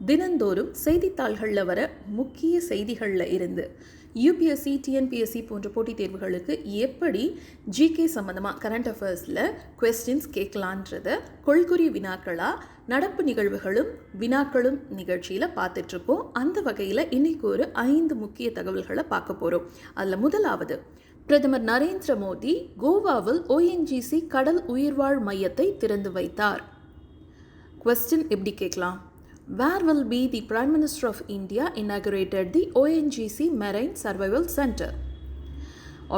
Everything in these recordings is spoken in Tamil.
தினந்தோறும் செய்தித்தாள்களில் வர முக்கிய செய்திகளில் இருந்து யூபிஎஸ்சி, டிஎன்பிஎஸ்சி போன்ற போட்டித் தேர்வுகளுக்கு எப்படி ஜிகே சம்மந்தமாக கரண்ட் அஃபேர்ஸில் கொஸ்டின்ஸ் கேட்கலான்றத கொள்குறி வினாக்களாக நடப்பு நிகழ்வுகளும் வினாக்களும் நிகழ்ச்சியில் பார்த்துட்ருக்கோம். அந்த வகையில் இன்றைக்கி ஒரு 5 முக்கிய தகவல்களை பார்க்க போகிறோம். அதில் முதலாவது, பிரதமர் நரேந்திர மோடி கோவாவில் ONGC கடல் உயிர்வாழ் மையத்தை திறந்து வைத்தார். கொஸ்டின் எப்படி கேட்கலாம்? Where will be the Prime Minister of India inaugurated the ONGC Marine Survival Center?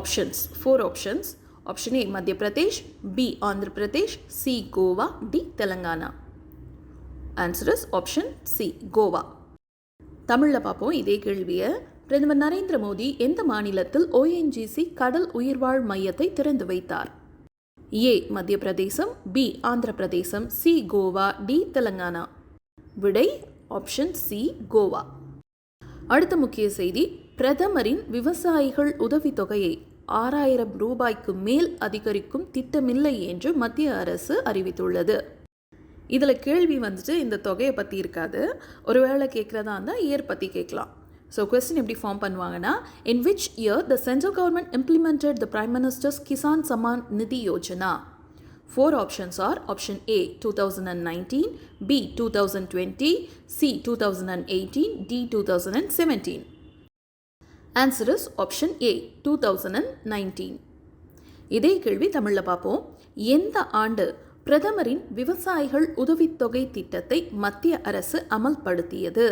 Options, 4 options. Option A, Madhya Pradesh. B, Andhra Pradesh. C, Goa. D, Telangana. Answer is option C, Goa. தமிழில் பார்ப்போம் இதே கேள்வியை. பிரதமர் நரேந்திர மோடி எந்த மாநிலத்தில் ONGC கடல் உயிர்வாழ் மையத்தை திறந்து வைத்தார்? A, மத்திய பிரதேசம். B, ஆந்திர பிரதேசம். C, கோவா. D, தெலங்கானா. விடை ஆப்ஷன் சி, கோவா. அடுத்த முக்கிய செய்தி, பிரதமரின் விவசாயிகள் உதவித்தொகையை 6000 ரூபாய்க்கு மேல் அதிகரிக்கும் திட்டமில்லை என்று மத்திய அரசு அறிவித்துள்ளது. இதில் கேள்வி இந்த தொகையை பற்றி இருக்காது. ஒருவேளை கேட்குறதா இருந்தால் இயர் பற்றி கேட்கலாம். ஸோ கொஸ்டின் எப்படி ஃபார்ம் பண்ணுவாங்கன்னா, in which year the central government implemented the Prime Minister's Kisan Samman Nidhi Yojana? 4 options are: option A, 2019, B, 2020, C, 2018, D, 2017. Answer is option A, 2019. இதே கேள்வி தமிழில் பார்ப்போம். எந்த ஆண்டு பிரதமரின் விவசாயிகள் உதவித்தொகை திட்டத்தை மத்திய அரசு அமல்படுத்தியது?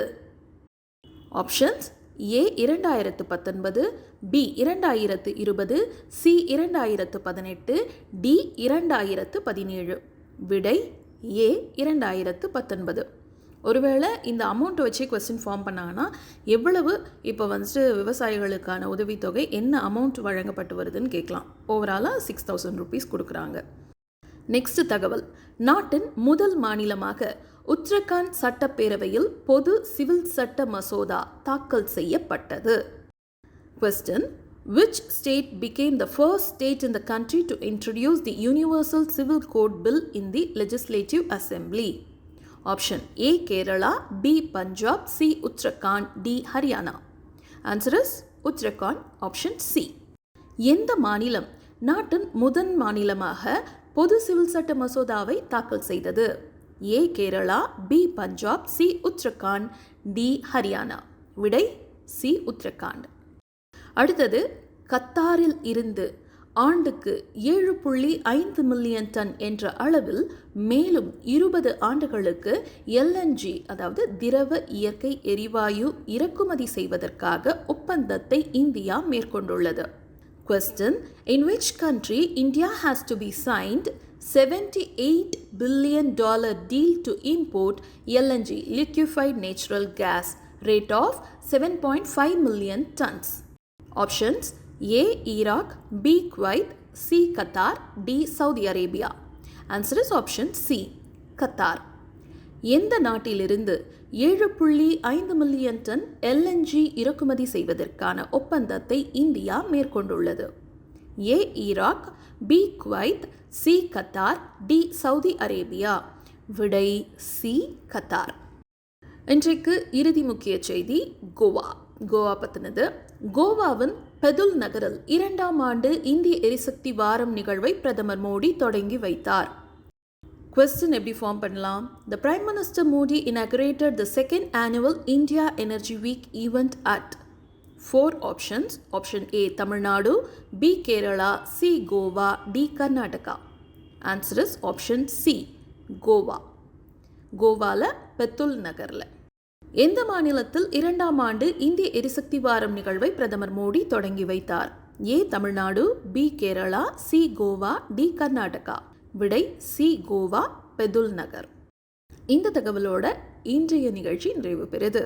Options: A, 2019, B, 2020, C, 2018, D, 2017. விடை A, 2019. ஒருவேளை இந்த அமௌண்ட்டை வச்சு கொஸ்டின் ஃபார்ம் பண்ணாங்கன்னா, எவ்வளவு இப்போ விவசாயிகளுக்கான உதவித்தொகை என்ன அமௌண்ட் வழங்கப்பட்டு வருதுன்னு கேட்கலாம். ஓவராலாக 6000 ரூபீஸ் கொடுக்குறாங்க. நெக்ஸ்ட் தகவல், நாட்டின் முதல் மாநிலமாக உத்தரகாண்ட் சட்டப்பேரவையில் பொது சிவில் சட்ட மசோதா தாக்கல் செய்யப்பட்டது. Question, which state became the first state in the country to introduce the Universal Civil Code Bill in the Legislative Assembly? Option A, Kerala. B, Punjab. C, Uttarakhand. D, Haryana. Answer is Uttarakhand, option C. எந்த மாநிலம் நாட்டின் முதன் மாநிலமாக பொது சிவில் சட்ட மசோதாவை தாக்கல் செய்தது? A, Kerala. B, Punjab. C, Uttarakhand. D, Haryana. விடை C, உத்தரகாண்ட். அடுத்தது, கத்தாரில் இருந்து ஆண்டுக்கு 7.5 மில்லியன் டன் என்ற அளவில் மேலும் 20 ஆண்டுகளுக்கு LNG, அதாவது திரவ இயற்கை எரிவாயு இறக்குமதி செய்வதற்காக ஒப்பந்தத்தை இந்தியா மேற்கொண்டுள்ளது. Question, in which country India has to be signed $78 billion deal to import LNG, liquefied natural gas, rate of 7.5 million tons? Options: A, Iraq. B, Kuwait. C, Qatar. D, Saudi Arabia. Answer is option C, Qatar. எந்த நாட்டிலிருந்து 7.5 மில்லியன் டன் LNG இறக்குமதி செய்வதற்கான ஒப்பந்தத்தை இந்தியா மேற்கொண்டுள்ளது? A, Iraq. B, Kuwait. C, Qatar. D, Saudi Arabia. விடை C, கத்தார். இன்றைக்கு இறுதி முக்கிய செய்தி, கோவா பற்றினது. கோவாவின் பெதுல் நகரில் 2ஆம் ஆண்டு இந்திய எரிசக்தி வாரம் நிகழ்வை பிரதமர் மோடி தொடங்கி வைத்தார். கொஸ்டின் எப்படி ஃபார்ம் பண்ணலாம்? The Prime Minister Modi inaugurated the 2nd annual India Energy Week event at 4 options. Option A, Tamil Nadu. B, Kerala. C, Goa. D, Karnataka. Answer is option C, Goa. கோவால பெத்துல் நகரில். எந்த மாநிலத்தில் 2ஆம் ஆண்டு இந்திய எரிசக்தி வாரம் நிகழ்வை பிரதமர் மோடி தொடங்கி வைத்தார்? A, Tamil Nadu. B, Kerala. C, Goa. D, Karnataka. விடை C, கோவா, பெதுல் நகர். இந்த தகவலோட இன்றைய நிகழ்ச்சி நிறைவு பெறுது.